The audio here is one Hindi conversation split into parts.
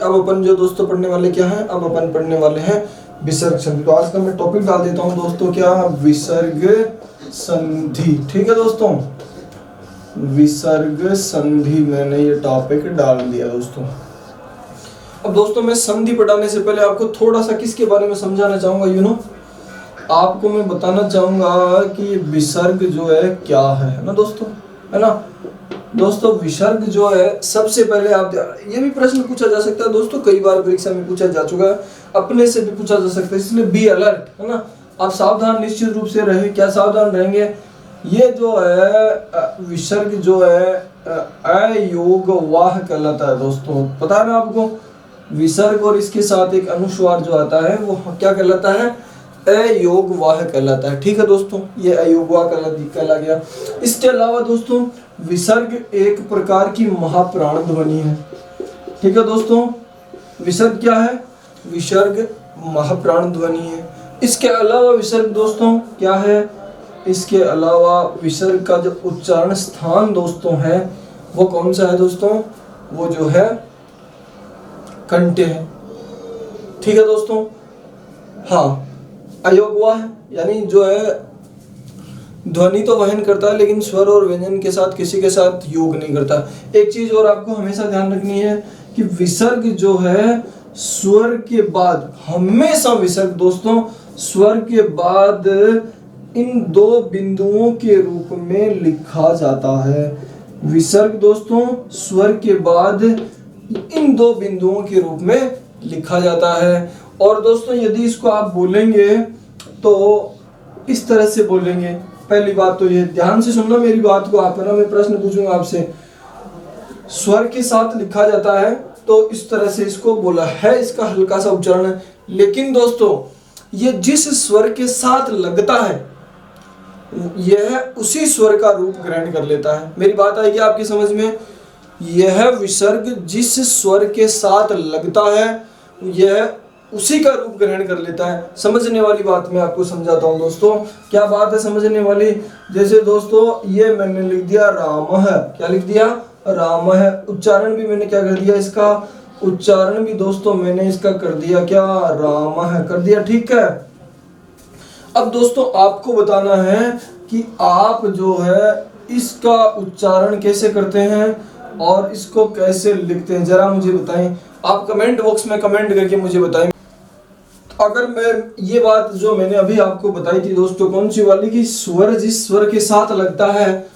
अब अपन जो दोस्तों पढ़ने वाले क्या है, अब अपन पढ़ने वाले हैं विसर्ग संधि। तो आज का मैं टॉपिक डाल देता हूँ दोस्तों, क्या, विसर्ग संधि। ठीक है दोस्तों, विसर्ग संधि मैंने ये टॉपिक डाल दिया दोस्तों। अब दोस्तों मैं संधि पढ़ाने से पहले आपको थोड़ा सा किसके बारे में समझाना चाहूंगा। आपको मैं बताना चाहूंगा कि विसर्ग जो है क्या है ना दोस्तों, है ना दोस्तों। विसर्ग जो है, सबसे पहले आप, ये भी प्रश्न पूछा जा सकता है दोस्तों, कई बार परीक्षा में पूछा जा चुका है, अपने से भी पूछा जा सकता है, इसलिए बी अलर्ट, है ना। आप सावधान निश्चित रूप से रहे। क्या सावधान रहेंगे? ये जो है विसर्ग जो है अयोगवाह कहलाता है दोस्तों। पता है ना आपको, विसर्ग और इसके साथ एक अनुस्वार जो आता है वो क्या कहलाता है? अयोगवाह कहलाता है। ठीक है दोस्तों, ये अयोगवाह कहला गया। इसके अलावा दोस्तों विसर्ग एक प्रकार की महाप्राण ध्वनि है। ठीक है दोस्तों, विसर्ग क्या है? विसर्ग महाप्राण ध्वनि है। इसके अलावा विसर्ग दोस्तों क्या है? इसके अलावा विसर्ग का जो उच्चारण स्थान दोस्तों है वो कौन सा है दोस्तों? वो जो है कंठ है। ठीक है दोस्तों, हाँ, अयोगवाह यानी जो है ध्वनि तो वहन करता है लेकिन स्वर और व्यंजन के साथ किसी के साथ योग नहीं करता। एक चीज और आपको हमेशा ध्यान रखनी है कि विसर्ग जो है स्वर के बाद, हमेशा विसर्ग दोस्तों स्वर के बाद इन दो बिंदुओं के रूप में लिखा जाता है। विसर्ग दोस्तों स्वर के बाद इन दो बिंदुओं के रूप में लिखा जाता है। और दोस्तों यदि इसको आप बोलेंगे तो इस तरह से बोलेंगे। पहली बात तो ये, ध्यान से सुनना मेरी बात को आप, है ना, मैं प्रश्न पूछूंगा आपसे। स्वर के साथ लिखा जाता है तो इस तरह से इसको बोला है, इसका हल्का सा उच्चारण है। लेकिन दोस्तों ये जिस स्वर के साथ लगता है यह उसी स्वर का रूप ग्रहण कर लेता है। मेरी बात आएगी आपकी समझ में? यह विसर्ग जिस स्वर के साथ लगता है यह उसी का रूप ग्रहण कर लेता है। समझने वाली बात मैं आपको समझाता हूँ दोस्तों। क्या बात है समझने वाली? जैसे दोस्तों ये मैंने लिख दिया राम है। क्या लिख दिया? राम है। उच्चारण भी मैंने क्या कर दिया? इसका उच्चारण भी दोस्तों मैंने इसका कर दिया क्या? राम है कर दिया। ठीक है, अब दोस्तों आपको बताना है कि आप जो है इसका उच्चारण कैसे करते हैं और इसको कैसे लिखते हैं, जरा मुझे बताएं। आप कमेंट बॉक्स में कमेंट करके मुझे बताएं। अगर मैं ये बात जो मैंने अभी आपको बताई थी दोस्तों, कौन सी वाली, कि स्वर जिस स्वर के साथ लगता है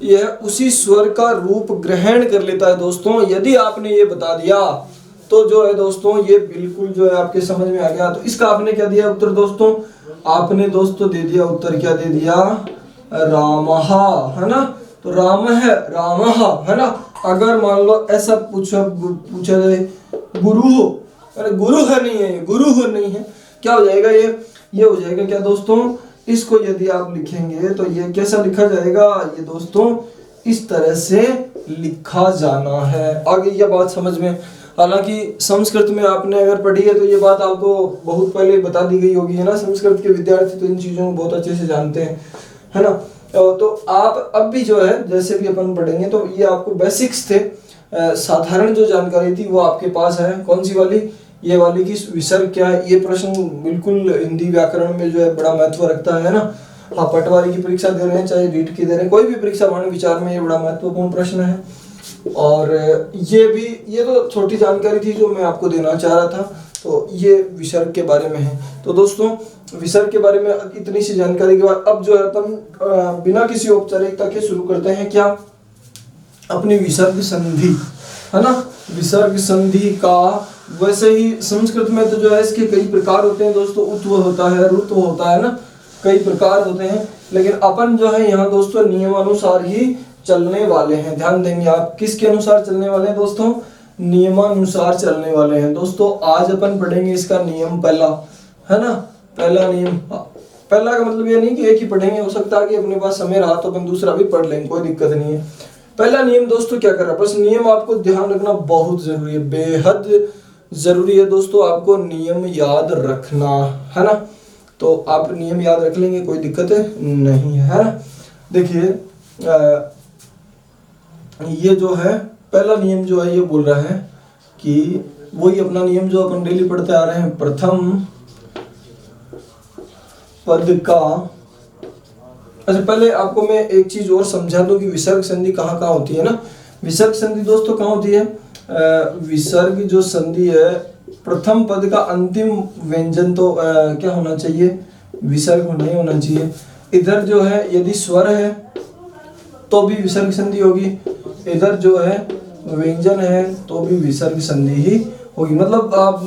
यह उसी स्वर का रूप ग्रहण कर लेता है दोस्तों। यदि आपने ये बता दिया तो जो है दोस्तों ये बिल्कुल जो है आपके समझ में आ गया। तो इसका आपने क्या दिया उत्तर दोस्तों? आपने दोस्तों दे दिया उत्तर, क्या दे दिया? रामहा, है ना। तो राम है, रामहा, है ना। अगर मान लो ऐसा पूछा जाए गुरु हो, अरे गुरु है नहीं है, गुरु हो नहीं है, क्या हो जाएगा? ये हो जाएगा क्या दोस्तों? इसको यदि आप लिखेंगे तो ये कैसा लिखा जाएगा? ये दोस्तों इस तरह से लिखा जाना है। आगे ये बात समझ में? हालांकि संस्कृत में आपने अगर पढ़ी है तो ये बात आपको बहुत पहले बता दी गई होगी, है ना। संस्कृत के विद्यार्थी तो इन चीजों को बहुत अच्छे से जानते हैं, है ना। तो आप अब भी जो है जैसे भी अपन पढ़ेंगे तो ये आपको बेसिक्स थे, साधारण जो जानकारी थी वो आपके पास है। कौन सी वाली? ये वाली कि विसर्ग क्या है। ये प्रश्न बिल्कुल हिंदी व्याकरण में जो है बड़ा महत्व रखता है ना। हाँ, पटवारी की परीक्षा दे रहे हैं चाहे रीट की दे रहे हैं, कोई भी परीक्षा वाणिज्य विचार में ये बड़ा महत्वपूर्ण प्रश्न है। और ये तो छोटी जानकारी थी जो मैं आपको देना चाह रहा था। तो ये विसर्ग के बारे में है। तो दोस्तों विसर्ग के बारे में इतनी सी जानकारी के बाद अब जो है अपन बिना किसी औपचारिकता के शुरू करते हैं क्या? अपनी विसर्ग संधि, है ना। विसर्ग संधि का वैसे ही संस्कृत में तो जो है इसके कई प्रकार होते हैं दोस्तों। उत्व होता है, ऋत्व होता है ना, कई प्रकार होते हैं। लेकिन अपन जो है यहाँ दोस्तों नियमानुसार ही चलने वाले हैं। ध्यान देंगे आप, किसके अनुसार चलने वाले हैं दोस्तों? नियमानुसार चलने वाले हैं दोस्तों। आज अपन पढ़ेंगे इसका नियम पहला, है ना। पहला नियम, पहला का मतलब ये नहीं कि एक ही पढ़ेंगे, हो सकता है कि अपने पास समय रहा तो अपन दूसरा भी पढ़ लेंगे, कोई दिक्कत नहीं है। पहला नियम दोस्तों क्या कर रहा है? बस नियम आपको ध्यान रखना बहुत जरूरी है, बेहद जरूरी है दोस्तों। आपको नियम याद रखना, है ना। तो आप नियम याद रख लेंगे, कोई दिक्कत नहीं है ना। देखिए ये जो है पहला नियम जो है ये बोल रहा है कि वही अपना नियम जो अपन डेली पढ़ते आ रहे हैं, प्रथम पद का। अच्छा पहले आपको मैं एक चीज और समझा दूं कि विसर्ग संधि कहाँ कहाँ होती है ना। विसर्ग संधि दोस्तों कहाँ होती है? विसर्ग जो संधि है, प्रथम पद का अंतिम व्यंजन तो क्या होना चाहिए? विसर्ग नहीं होना चाहिए। इधर जो है यदि स्वर है तो भी विसर्ग संधि होगी, इधर जो है व्यंजन है तो भी विसर्ग संधि ही होगी। मतलब आप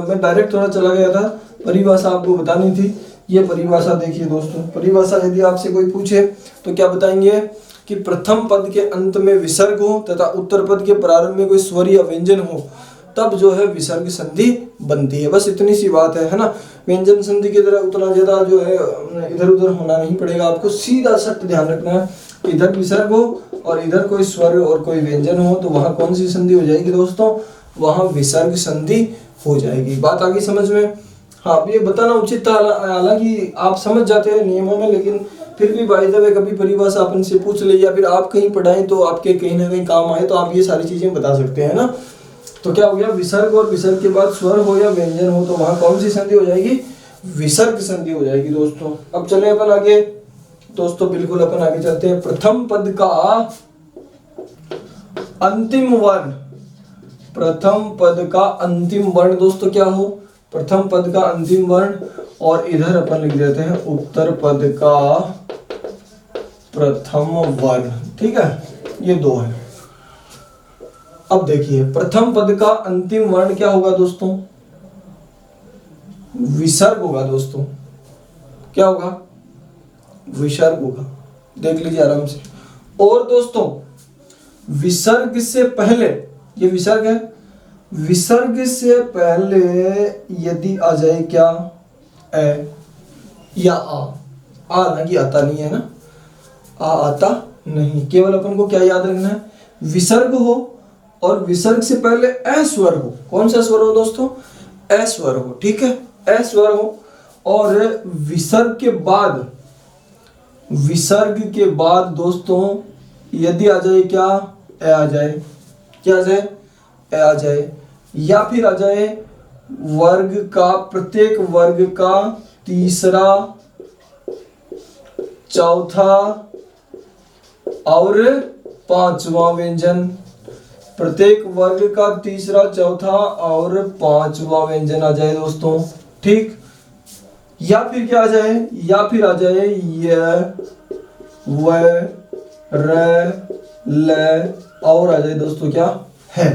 मैं डायरेक्ट थोड़ा चला गया था, परिभाषा आपको बतानी थी। ये परिभाषा देखिए दोस्तों, परिभाषा यदि आपसे कोई पूछे तो क्या बताएंगे कि प्रथम पद के अंत में विसर्ग हो तथा उत्तर पद के प्रारंभ में कोई स्वर या व्यंजन हो, तब जो है विसर्ग संधि बनती है। बस इतनी सी बात है ना। व्यंजन संधि की तरह उतना ज्यादा जो है इधर उधर होना नहीं पड़ेगा, आपको सीधा सख्त ध्यान रखना है। इधर विसर्ग हो और इधर कोई स्वर और कोई व्यंजन हो तो वहां कौन सी संधि हो जाएगी दोस्तों? वहां विसर्ग संधि हो जाएगी। बात आगे समझ में? हाँ, ये बताना उचित था, हालांकि आप समझ जाते हैं नियमों में, लेकिन फिर भी बाय द वे कभी परिभाषा अपन से पूछ ले या फिर आप कहीं पढ़ाएं तो आपके कहीं ना कहीं काम आए तो आप ये सारी चीजें बता सकते हैं ना। तो क्या हो गया? विसर्ग और विसर्ग के बाद स्वर हो या व्यंजन हो तो वहां कौन सी संधि हो जाएगी? विसर्ग संधि हो जाएगी दोस्तों। अब चले अपन आगे दोस्तों, बिल्कुल अपन आगे चलते हैं। प्रथम पद का अंतिम वर्ण, प्रथम पद का अंतिम वर्ण दोस्तों क्या हो? प्रथम पद का अंतिम वर्ण, और इधर अपन लिख देते हैं उत्तर पद का प्रथम वर्ण। ठीक है, ये दो है। अब देखिए प्रथम पद का अंतिम वर्ण क्या होगा दोस्तों? विसर्ग होगा दोस्तों। क्या होगा? विसर्ग होगा। देख लीजिए आराम से। और दोस्तों विसर्ग से पहले, ये विसर्ग है, विसर्ग से पहले यदि आ जाए क्या? ए या आ लगी आता नहीं है ना, आ आता नहीं। केवल अपन को क्या याद रखना है? विसर्ग हो और विसर्ग से पहले ए स्वर हो। कौन सा स्वर हो दोस्तों? ए स्वर हो। ठीक है, ए स्वर हो। और विसर्ग के बाद, विसर्ग के बाद दोस्तों यदि आ जाए क्या? ए आ जाए। क्या आ जाए? ए आ जाए। या फिर आ जाए वर्ग का, प्रत्येक वर्ग का तीसरा, चौथा और पांचवा व्यंजन। प्रत्येक वर्ग का तीसरा, चौथा और पांचवा व्यंजन आ जाए दोस्तों। ठीक, या फिर क्या आ जाए? या फिर आ जाए य, व, र, ल और आ जाए दोस्तों क्या? है।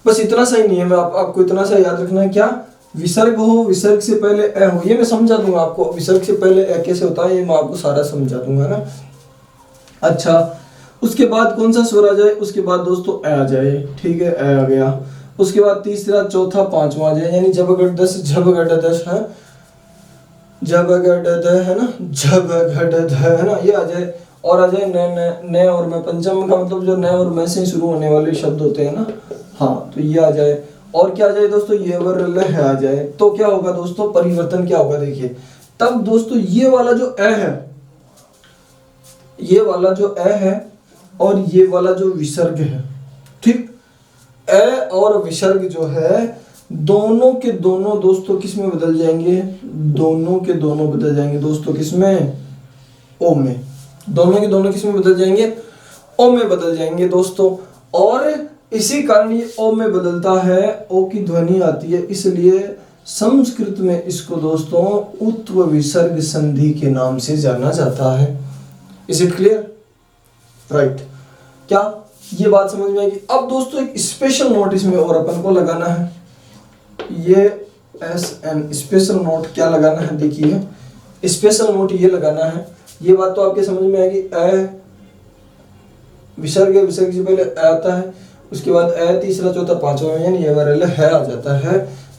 बस इतना सा ही नियम है, आपको इतना सा याद रखना है। क्या? विसर्ग हो, विसर्ग से पहले ए हो। ये मैं समझा दूंगा आपको, विसर्ग से पहले ए कैसे होता है ये मैं आपको सारा समझा दूंगा ना। अच्छा, उसके बाद कौन सा स्वर आ जाए? उसके बाद दोस्तों ए आ जाए। ठीक है, ए आ गया। उसके बाद तीसरा, चौथा, पांचवा आ जाए, यानी जब गढ़ दस, जब गढ़ दस है, जब गढ़ द है ना, जब गढ़ ध है ना, ये आ जाए। और आ जाए न, न और मैं। पंचम का मतलब जो न और मैं से शुरू होने वाले शब्द होते हैं ना, हाँ, तो ये आ जाए। और क्या आ जाए दोस्तों? ये वर ल है आ जाए। तो क्या होगा दोस्तों? परिवर्तन क्या होगा देखिए। तब दोस्तों ये वाला जो ए है, ये वाला जो ए है और ये वाला जो विसर्ग है, ठीक, ए और विसर्ग जो है दोनों के दोनों दोस्तों किस में बदल जाएंगे? दोनों के दोनों बदल जाएंगे दोस्तों किस में? ओ में। दोनों के दोनों किस में बदल जाएंगे? ओ में बदल जाएंगे दोस्तों। और इसी कारण ये ओ में बदलता है, ओ की ध्वनि आती है, इसलिए संस्कृत में इसको दोस्तों उत्व विसर्ग संधि के नाम से जाना जाता है। Is it clear? राइट। क्या ये बात समझ में आएगी? अब दोस्तों एक स्पेशल नोट इसमें और अपन को लगाना है। ये एस एन स्पेशल नोट क्या लगाना है? देखिए स्पेशल नोट ये लगाना है। ये बात तो आपके समझ में आएगी। ए विसर्ग, विसर्ग से पहले ए आता है, उसके बाद ए तीसरा, चौथा, पांचवा में ये वाला है आ जाता है,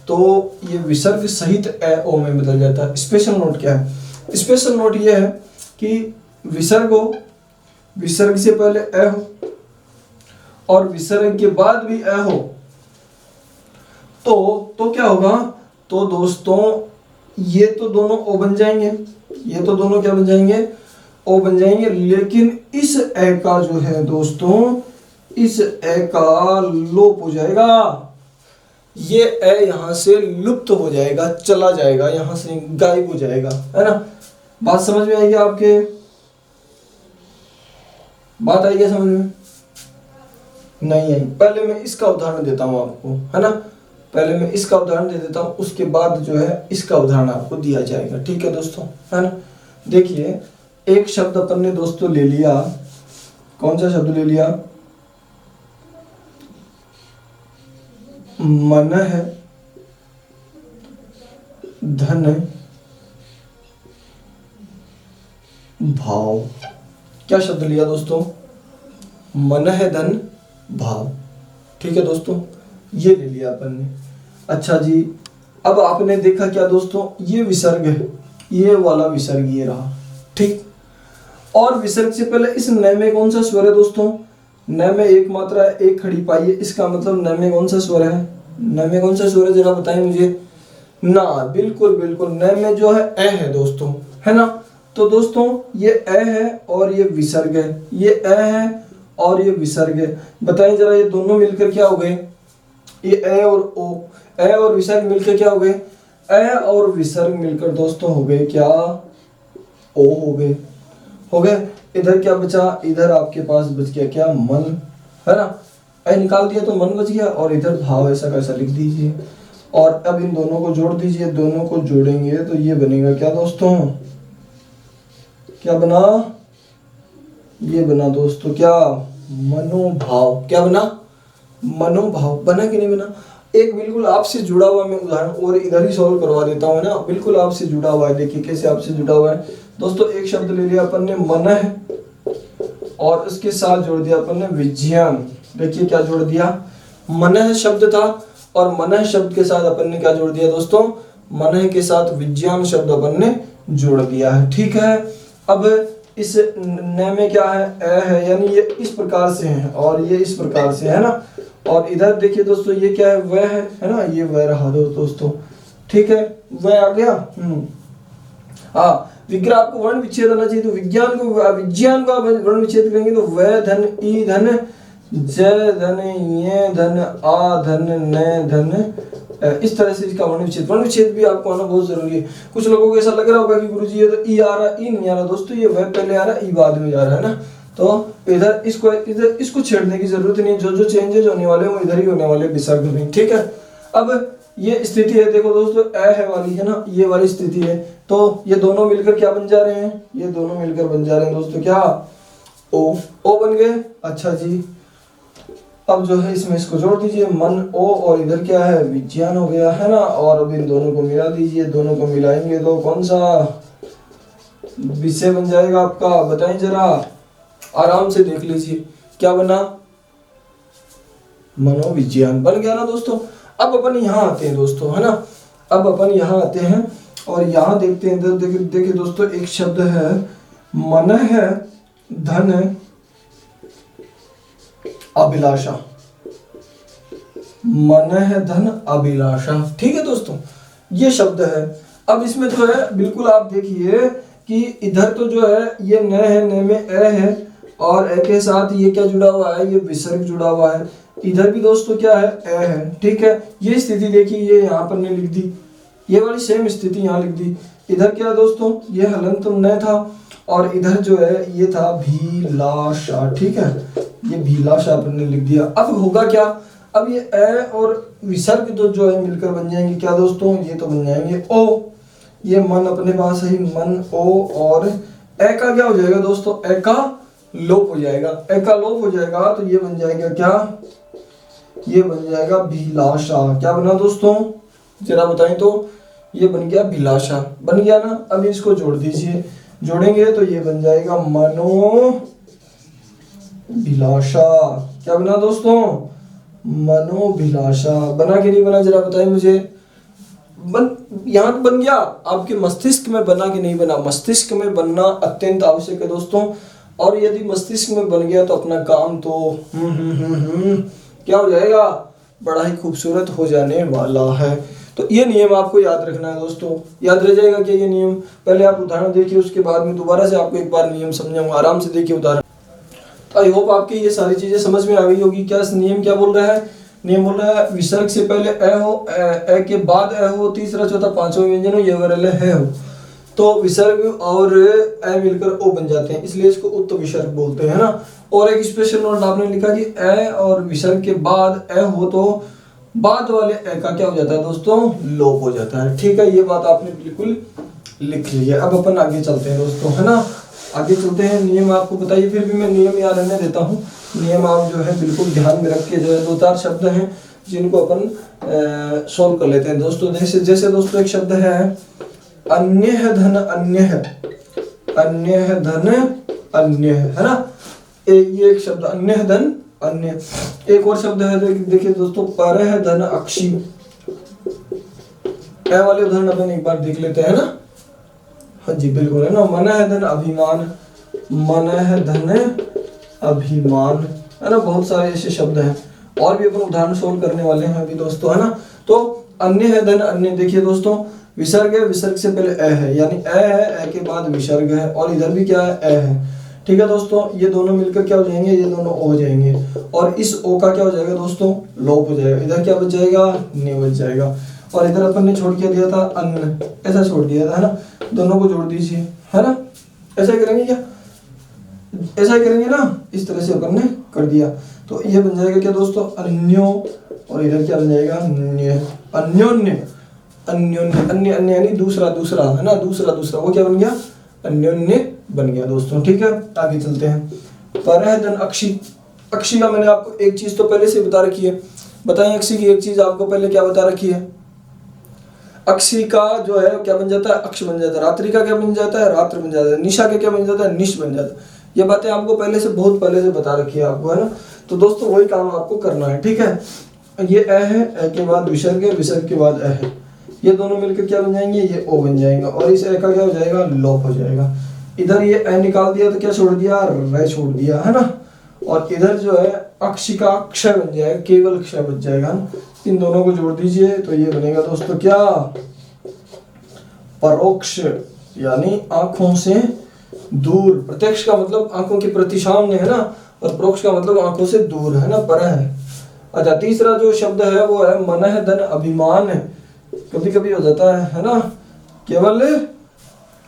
तो ये विसर्ग सहित ए ओ में बदल जाता है। स्पेशल नोट क्या है? स्पेशल नोट ये है कि विसर्ग हो, विसर्ग से पहले ए हो और विसर्ग के बाद भी ए हो, तो क्या होगा? तो दोस्तों ये तो दोनों ओ बन जाएंगे, ये तो दोनों क्या बन जाएंगे? ओ बन जाएंगे। लेकिन इस ए का जो है दोस्तों, इस ए का लोप हो जाएगा। ये ए यहाँ से लुप्त हो जाएगा, चला जाएगा, यहाँ से गायब हो जाएगा, है ना। बात समझ में आएगी आपके? बात आई क्या समझ में? नहीं आई। पहले मैं इसका उदाहरण देता हूँ आपको, है ना। पहले मैं इसका उदाहरण दे देता हूँ, उसके बाद जो है इसका उदाहरण आपको दिया जाएगा, ठीक है दोस्तों, है ना। देखिए एक शब्द अपन ने दोस्तों ले लिया, कौन सा शब्द ले लिया? मन है धन भाव। क्या शब्द लिया दोस्तों? मन है धन भाव, ठीक है दोस्तों, ये ले लिया अपन ने। अच्छा जी, अब आपने देखा क्या दोस्तों, ये विसर्ग है, ये वाला विसर्ग ये रहा, ठीक। और विसर्ग से पहले इस न में कौन सा स्वर है दोस्तों? न में एक मात्रा है, एक खड़ी पाई है, इसका मतलब न में कौन सा स्वर है? न में कौन सा स्वर है जरा बताएं मुझे ना। बिल्कुल बिल्कुल, न में जो है ए है दोस्तों, है ना। तो दोस्तों ये ए है और ये विसर्ग है, ये ए है और ये विसर्ग है। बताएं जरा, ये दोनों मिलकर क्या हो गए? ये ए और ओ, ए और विसर्ग मिलकर क्या हो गए? ए और विसर्ग मिलकर दोस्तों हो गए क्या? ओ हो गए, हो गए। इधर क्या बचा? इधर आपके पास बच गया क्या? मन, है ना। ए निकाल दिया तो मन बच गया, और इधर भाव ऐसा कैसा लिख दीजिए। और अब इन दोनों को जोड़ दीजिए, दोनों को जोड़ेंगे तो ये बनेगा क्या दोस्तों? क्या बना? ये बना दोस्तों क्या? मनोभाव। क्या बना? मनोभाव। बना कि नहीं बना? एक बिल्कुल आपसे जुड़ा हुआ मैं उदाहरण और इधर ही सॉल्व करवा देता हूँ ना, बिल्कुल आपसे जुड़ा हुआ है। देखिए कैसे आपसे जुड़ा हुआ है दोस्तों। एक शब्द ले लिया अपन ने मन है, और उसके साथ जोड़ दिया अपन ने विज्ञान। देखिए क्या जोड़ दिया? मन शब्द था, और मन शब्द के साथ अपन ने क्या जोड़ दिया दोस्तों? मन के साथ विज्ञान शब्द अपन ने जोड़ दिया है, ठीक है। अब इस न में क्या है? ए है, यानी ये इस प्रकार से है और ये इस प्रकार से है ना। और इधर देखिए दोस्तों, ये क्या है? वह है ना, ये वह रहा दोस्तों, ठीक है, वह आ गया। हाँ, विग्रह आपको वर्ण विच्छेद आना चाहिए, तो विज्ञान को वर्ण विच्छेद करेंगे तो वह धन ई धन ज धन ये धन आ धन न धन, इस तरह से इसका वर्ण विच्छेद भी आपको आना बहुत जरूरी है। कुछ लोगों को ऐसा लग रहा होगा कि गुरुजी ये तो ई आ रहा, ई नहीं आ रहा दोस्तों, ये वह पहले आ रहा, ई बाद में जा रहा है ना। तो इधर इसको छेड़ने की जरूरत नहीं, जो चेंजेस होने वाले हैं वो इधर ही होने वाले विसर्ग में, ठीक है। अब ये स्थिति है, देखो दोस्तों, ए है वाली, है ना, ये वाली स्थिति है। तो ये दोनों मिलकर क्या बन जा रहे हैं? ये दोनों मिलकर बन जा रहे हैं दोस्तों क्या? ओ बन गए। अच्छा जी, अब जो है इसमें इसको जोड़ दीजिए, मन ओ, और इधर क्या है? विज्ञान हो गया, है ना। और अब इन दोनों को मिला दीजिए, दोनों को मिलाएंगे तो कौन सा विषय बन जाएगा आपका? बताएं जरा, आराम से देख लीजिए, क्या बना? मनोविज्ञान बन गया ना दोस्तों। अब अपन यहाँ आते हैं दोस्तों, है ना। अब अपन यहाँ आते हैं और यहाँ देखते हैं, देखिए दोस्तों, एक शब्द है मन है धन अभिलाषा। मन है धन अभिलाषा, ठीक है दोस्तों, ये शब्द है। अब इसमें जो है बिल्कुल आप देखिए कि इधर तो जो है ये न है, न में ए है, और ए के साथ ये क्या जुड़ा हुआ है? ये विसर्ग जुड़ा हुआ है। इधर भी दोस्तों क्या है? ए है, ठीक है। ये स्थिति देखिए, ये यहाँ पर ने लिख दी, ये वाली सेम स्थिति यहाँ लिख दी। इधर क्या दोस्तों? ये हलंत न था, और इधर जो है ये था भीलाशा, ठीक है, ये भीलाशा अपन ने लिख दिया। अब होगा क्या? अब ये ए और विसर्ग तो जो है मिलकर बन जाएंगे क्या दोस्तों? ये तो बन जाएंगे ओ। ये मन अपने पास है, मन ओ, और ए का क्या हो जाएगा दोस्तों? ए का लोप हो जाएगा। ए का लोप हो जाएगा तो ये बन जाएगा क्या? ये बन जाएगा भीलाशा। क्या बना दोस्तों? जरा बताएं तो। ये बन गया भीलाशा, बन गया ना। अब इसको जोड़ दीजिए, जोड़ेंगे तो ये बन जाएगा मनो भिलाषा। क्या बना दोस्तों? मनोभिलाषा। बना कि नहीं बना जरा बताएं मुझे। यहाँ तो बन गया, आपके मस्तिष्क में बना कि नहीं बना? मस्तिष्क में बनना अत्यंत आवश्यक है दोस्तों। और यदि मस्तिष्क में बन गया तो अपना काम तो क्या हो जाएगा? बड़ा ही खूबसूरत हो जाने वाला है। तो ये नियम आपको याद रखना है दोस्तों। याद रह जाएगा क्या ये नियम? पहले आप उदाहरण देखिए, उसके बाद में दोबारा से आपको एक बार नियम समझाऊंगा। आराम से देखिए उदाहरण। तो आई होप आपकी ये सारी चीजें समझ में आ गई होगी। क्या नियम क्या बोल रहा है? नियम बोल रहा है विसर्ग से पहले ए हो, ए के बाद ए हो, तीसरा चौथा पांचवा व्यंजन हो, ये वगैरह है हो, तो विसर्ग और ए मिलकर ओ बन जाते हैं, इसलिए इसको उत्त विसर्ग बोलते हैं ना। और एक स्पेशल नोट आपने लिखा कि ए और विसर्ग के बाद ए हो तो बाद वाले ए का क्या हो जाता है दोस्तों, लोप हो जाता है। ठीक है, ये बात आपने बिल्कुल लिख ली है। अब अपन आगे चलते हैं दोस्तों, है ना, आगे चलते हैं। नियम आपको बताइए, फिर भी मैं नियम याद रहने देता हूँ। नियम आप जो है बिल्कुल ध्यान में रख के जो है 2-4 शब्द हैं जिनको अपन सोल्व कर लेते हैं दोस्तों। जैसे दोस्तों एक शब्द है अन्य धन, अन्य धन अन्य, है ना, ये एक शब्द अन्य धन अन्य। एक और शब्द है देखिए दोस्तों परह धन अक्षी। ए वाले उदाहरण अपन एक बार देख लेते हैं ना। हाँ जी बिल्कुल, है ना, मन है धन अभिमान, मन है धन अभिमान, है ना, बहुत सारे ऐसे शब्द हैं और भी अपन उदाहरण सोल्व करने वाले हैं अभी दोस्तों, है ना। तो अन्य है धन अन्य, देखिए दोस्तों विसर्ग है, विसर्ग से पहले ए है, यानी ए है, ए के बाद विसर्ग है, और इधर भी क्या है, ए है। ठीक है दोस्तों, ये दोनों मिलकर क्या हो जाएंगे, ये दोनों ओ हो जाएंगे, और इस ओ का क्या हो जाएगा दोस्तों, लोप हो जाएगा। इधर क्या बच जाएगा, नि बच जाएगा, और इधर अपन ने छोड़ के दिया था अन्न, ऐसा छोड़ दिया था, है ना, दोनों को जोड़ दीजिए, है ना, ऐसा करेंगे क्या, ऐसा ही करेंगे ना, इस तरह से अपन ने कर दिया। तो ये बन जाएगा क्या दोस्तों, अन्यो, और इधर क्या बन जाएगा, अन्य, अन्योन्य, अन्योन्य, अन्य अन्य यानी दूसरा दूसरा, है ना, दूसरा दूसरा, वो क्या बन गया, अन्योन्य बन गया दोस्तों। ठीक है, आगे चलते हैं। परह धन अक्षी, अक्षी का मैंने आपको एक चीज तो पहले से बता रखी है, बताएं अक्षी की एक चीज आपको पहले क्या बता रखी है। अक्षी का जो है क्या बन जाता है, अक्ष बन जाता है, रात्रि का क्या बन जाता है, रात्र बन जाता है, निशा के क्या बन जाता है, निश बन जाता है। ये बातें आपको पहले से बहुत पहले से बता रखी है आपको, है ना। तो दोस्तों वही काम आपको करना है। ठीक है, ये ए है, ए के बाद विसर्ग है, विसर्ग के बाद ए है, ये दोनों मिलकर क्या बन जाएंगे, ये ओ बन जाएगा, और इस ए का क्या हो जाएगा, लोप हो जाएगा। इधर ये ए निकाल दिया तो क्या छोड़ दिया, रे छोड़ दिया, है ना, और इधर जो है अक्ष का क्षय बन जाएगा, केवल क्षय बच जाएगा। इन दोनों को जोड़ दीजिए तो ये बनेगा दोस्तों क्या, परोक्ष, यानी आंखों से दूर। प्रत्यक्ष का मतलब आंखों के प्रति सामने, है ना, और परोक्ष का मतलब आंखों से दूर, है ना, पर है। अच्छा, तीसरा जो शब्द है वो है मन है धन अभिमान। कभी कभी हो जाता है ना, केवल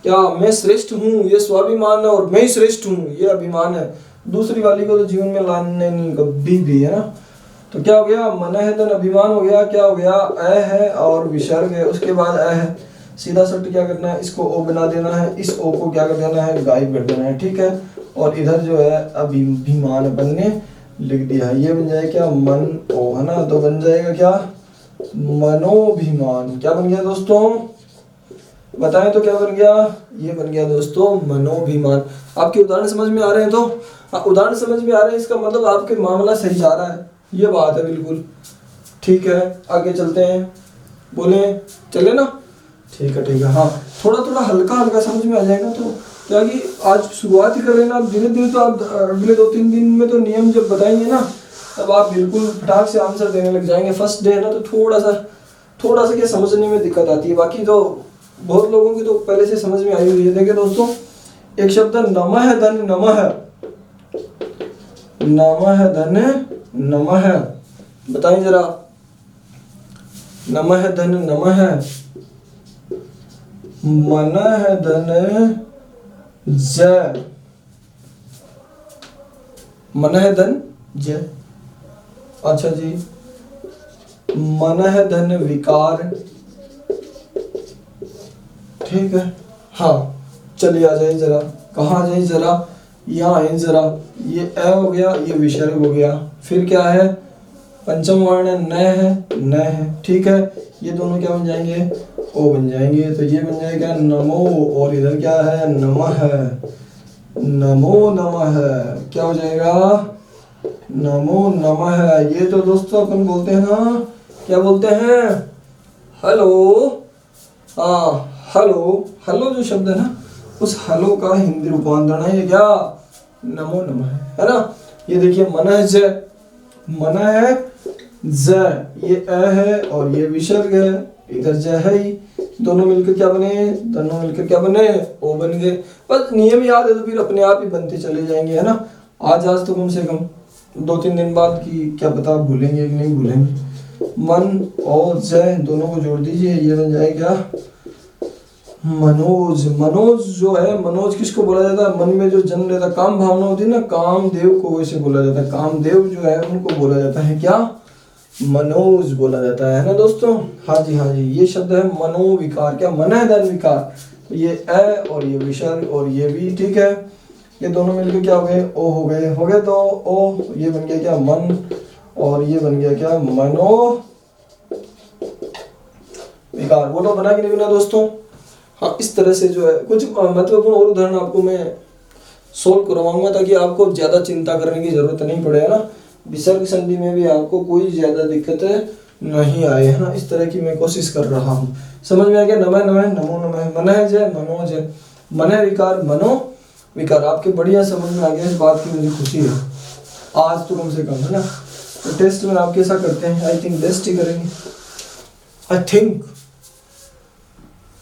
क्या मैं श्रेष्ठ हूँ, ये स्वाभिमान है, और मैं ही श्रेष्ठ हूँ, ये अभिमान है। दूसरी वाली को तो जीवन में लाने नहीं कभी भी, है ना। तो क्या हो गया, मन है धन अभिमान हो गया, क्या हो गया, ए है और विसर्ग है, उसके बाद ए है, सीधा सट क्या करना है, इसको ओ बना देना है, इस ओ को क्या कर देना है, गायब कर देना है। ठीक है, और इधर जो है अभिमान अपन ने लिख दिया है, ये बन जाएगा क्या, मन ओ, है ना, तो बन जाएगा क्या, मनोभिमान। क्या बन गया दोस्तों, बताएं तो क्या बन गया, ये बन गया दोस्तों मनोभिमान। आपके उदाहरण समझ में आ रहे हैं, तो उदाहरण समझ में आ रहे हैं, इसका मतलब आपके मामला सही जा रहा है, ये बात है बिल्कुल। ठीक है, आगे चलते हैं, बोले चले ना, ठीक है ठीक है। हाँ, थोड़ा थोड़ा हल्का हल्का समझ में आ जाएगा, तो क्या कि आज शुरुआत ही कर लेना, आप धीरे धीरे तो आप अगले 2-3 दिन में तो नियम जब बताएंगे ना, तब आप बिल्कुल फटाक से आंसर देने लग जाएंगे। फर्स्ट डे है ना, तो थोड़ा सा क्या समझने में दिक्कत आती है, बाकी तो बहुत लोगों की तो पहले से समझ में आई हुई है। देखिए दोस्तों, एक शब्द नमः धन, नमः, नमः धन नमः, बताइए जरा, नमः धन नमः, मनः धन जय, मनः धन जय। अच्छा जी, मनः धन विकार, ठीक है। हाँ, चलिए आ जाइए जरा, कहाँ आ जाइए जरा, यहाँ आइए जरा, ये ए हो गया, ये विसर्ग हो गया, फिर क्या है, पंचम वर्ण न है, ठीक है। ये दोनों क्या बन जाएंगे, ओ बन जाएंगे, तो ये बन जाएगा नमो, और इधर क्या है, नमः, नमो नमः, क्या हो जाएगा, नमो नमः। ये तो दोस्तों अपन बोलते हैं ना, क्या बोलते हैं, हेलो, हाँ हेलो, हेलो जो शब्द है ना, उस हेलो का हिंदी रूपांतरण है ये क्या, नमो नमः, है ना। ये देखिए मनः जय, मनः है जय, ये ए है और ये विसर्ग है, इधर जय है ही, दोनों मिलकर क्या बने, दोनों मिलकर क्या बने, ओ बन गए। बस नियम याद है तो फिर अपने आप ही बनते चले जाएंगे, है ना। आज तो कम से कम 2-3 दिन बाद की क्या पता आप भूलेंगे कि नहीं भूलेंगे। मन और जय दोनों को जोड़ दीजिए, ये बन जाए क्या, मनोज। मनोज जो है, मनोज किसको बोला जाता है, मन में जो जन्म लेता काम भावना होती है ना, कामदेव को वैसे बोला जाता है। कामदेव जो है उनको बोला जाता है क्या, मनोज बोला जाता है ना दोस्तों। हाँ जी हाँ जी, ये शब्द है मनोविकार, क्या मन है धन विकार, ये ए और ये विसर्ग और ये भी, ठीक है, ये दोनों मिलकर क्या हो गए, ओ हो गए तो ओ, ये बन गया क्या मन, और ये बन गया क्या मनो विकार। वो तो बना कि नहीं बना दोस्तों। हाँ, इस तरह से जो है कुछ महत्वपूर्ण और उदाहरण आपको मैं सोल्व करवाऊंगा ताकि आपको ज्यादा चिंता करने की जरूरत नहीं पड़े, है ना। विसर्ग संधि में भी आपको कोई ज्यादा दिक्कत नहीं आए, है ना। इस तरह की मैं कोशिश कर रहा हूँ। समझ में आ गया। नमः नमः नमो नमः, मन है जय मनोज है, मन है विकार मनो विकार। आपके बढ़िया समझ में आ गया, इस बात की मुझे खुशी है आज तो कम से कम, है ना। तो टेस्ट में आप कैसा करते हैं, आई थिंक बेस्ट ही करेंगे, आई थिंक।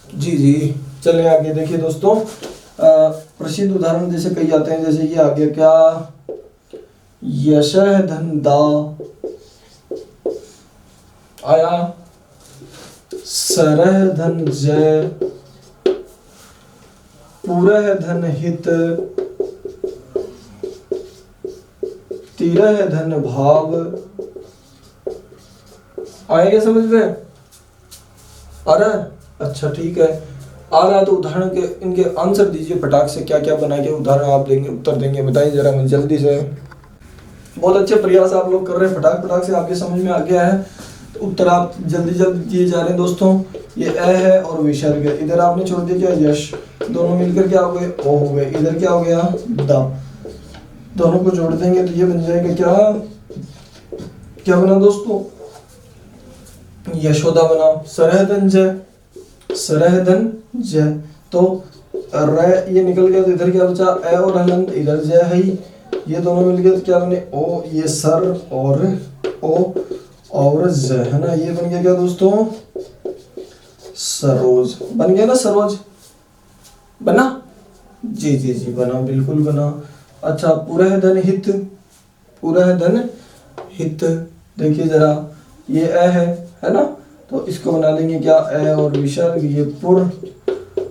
जी जी, चलिए आगे देखिए दोस्तों। प्रसिद्ध उदाहरण जैसे कई आते हैं, जैसे ये आ गया क्या, यशः धन दा आया, सरह धन जय, पूरह धन हित, तिरह धन भाव। आएगा समझ में, आ रहा है, अच्छा ठीक है, आ रहा है। तो उदाहरण के इनके आंसर दीजिए फटाक से, क्या क्या बनाएंगे उदाहरण आप देंगे, उत्तर देंगे, बताइए जरा मुझे जल्दी से। बहुत अच्छे प्रयास आप लोग कर रहे हैं, फटाक फटाक से आपके समझ में आ गया है। तो उत्तर आप जल्दी जल्दी दिए जा रहे हैं दोस्तों। ये ए है और विसर्ग है, इधर आपने छोड़ दिया क्या यश, दोनों मिलकर क्या हो गए, ओ हो गए। इधर क्या हो गया, द, दोनों को जोड़ देंगे तो ये बन जाएगा क्या, क्या बना दोस्तों, यशोदा बना। सरहदन जय, सरहदन जय, तो र ये निकल गया तो इधर क्या बचा, ए और हलंत, इधर जय है ही, ये दोनों मिल गए तो क्या बने, ओ, ये सर और ओ और ज, है ना। ये बन गया क्या दोस्तों, सरोज। बन गया ना सरोज, बना, जी जी जी बना, बिल्कुल बना। अच्छा, पूरा है धन हित, पूरा है धन हित, देखिए जरा, ये ए है ना, तो इसको बना देंगे क्या, ए और विसर्ग, ये पुर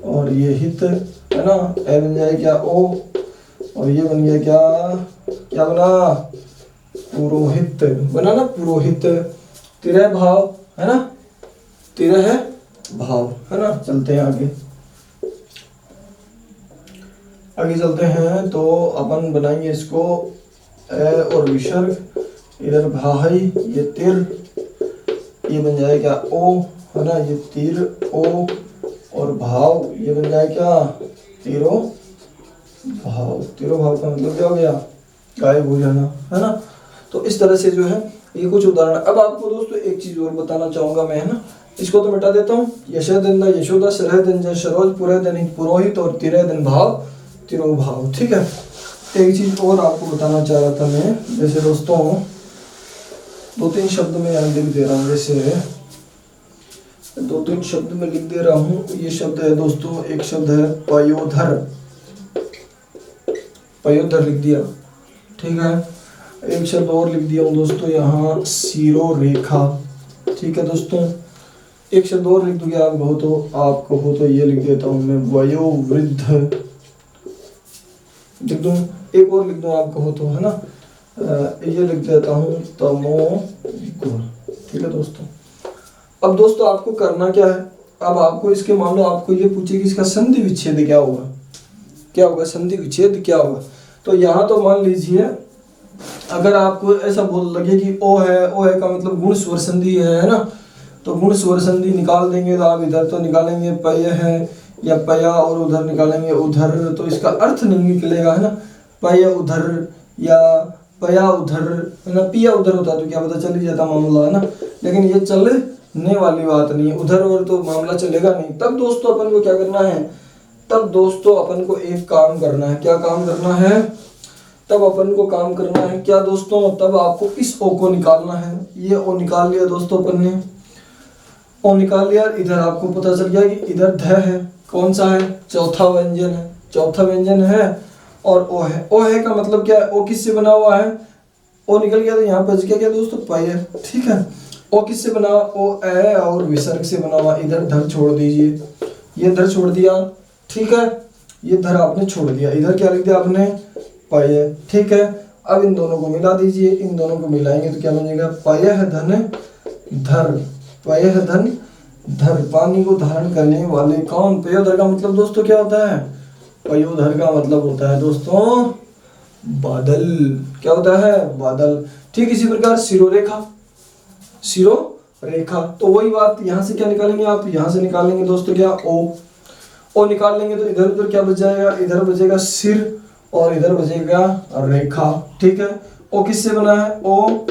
और ये हित, है ना। ए बन जाए क्या, ओ, और ये बन गया क्या, क्या बना, पुरोहित बना ना, पुरोहित। तिरह भाव, है ना, तिरह भाव, है ना। चलते हैं आगे, आगे चलते हैं। तो अपन बनाएंगे इसको, ए और विसर्ग, इधर भाई, ये तिर, ये बन जाए क्या, ओ, है ना, ये तीर ओ और भाव, ये बन जाए क्या, तीरो भाव। तीरो भाव का मतलब क्या हो गया, गायब हो जाना, है ना। तो इस तरह से जो है ये कुछ उदाहरण। अब आपको दोस्तों एक चीज और बताना चाहूंगा मैं, है ना, इसको तो मिटा देता हूँ। यशोदंदा यशोदा, सरहदन सरोज, पुरहदन पुरोहित और तिरहदन भाव, तिरो भाव, ठीक है। एक चीज और आपको बताना चाह रहा था मैं, जैसे दोस्तों 2-3 शब्द में यहाँ लिख दे रहा हूँ, जैसे 2-3 शब्द में लिख दे रहा हूँ। ये शब्द है दोस्तों, एक शब्द है पयोधर, पयोधर लिख दिया, ठीक है। एक शब्द और लिख दिया हूँ दोस्तों यहाँ, सीरो रेखा, ठीक है दोस्तों। एक शब्द और लिख दूंगा आप हो तो, आपको हो तो ये लिख देता हूँ मैं, वयोवृद्ध लिख दूँ। एक और लिख दूँ आपको हो तो, है ना, ये लिख देता हूँ तमोगुण, ठीक है दोस्तों। अब दोस्तों आपको करना क्या है, अब आपको इसके मान लो आपको ये पूछे कि इसका संधि विच्छेद क्या होगा, क्या होगा, संधि विच्छेद क्या होगा। तो यहाँ तो मान लीजिए अगर आपको ऐसा बोल लगे कि ओ है का मतलब गुण स्वर संधि है ना, तो गुण स्वर संधि निकाल देंगे तो आप इधर तो निकालेंगे पय है या पया, और उधर निकालेंगे उधर, तो इसका अर्थ नहीं निकलेगा, है ना। पय उधर या पया उधर, है ना, पिया उधर होता तो क्या पता चल ही जाता मामला, है ना। लेकिन ये चलने वाली बात नहीं है, उधर और तो मामला चलेगा नहीं। तब दोस्तों अपन को क्या करना है, तब दोस्तों अपन को एक काम करना है। क्या काम करना है, तब अपन को काम करना है क्या दोस्तों, तब आपको इस ओ को निकालना है। ये ओ निकाल लिया दोस्तों अपन ने, ओ निकाल लिया। इधर आपको पता चल गया कि इधर ध है, कौन सा है, चौथा व्यंजन है, चौथा व्यंजन है, और ओ है। ओ है का मतलब क्या है, ओ किससे बना हुआ है, ओ निकल गया तो यहाँ बच गया क्या दोस्तों, पय। ठीक है, ओ किससे बना, ओ ए और विसर्ग से बना हुआ, इधर धर छोड़ दीजिए, ये धर छोड़ दिया। ठीक है, ये धर आपने छोड़ दिया, इधर क्या लिख दिया आपने, पय। ठीक है, अब इन दोनों को मिला दीजिए, इन दोनों को मिलाएंगे तो क्या बनेगा, पय धन धर, पय धन धर। पानी को धारण करने वाले कौन, पयोधर का मतलब दोस्तों क्या होता है, पयोधर का मतलब होता है दोस्तों बादल। क्या होता है, बादल। ठीक इसी प्रकार सिरोरेखा, सिरो रेखा, तो वही बात यहाँ से क्या निकालेंगे आप, यहाँ से निकालेंगे दोस्तों क्या, ओ निकाल लेंगे तो इधर उधर क्या बच जाएगा, इधर बचेगा सिर और इधर बचेगा रेखा। ठीक है, ओ किससे बना है, ओ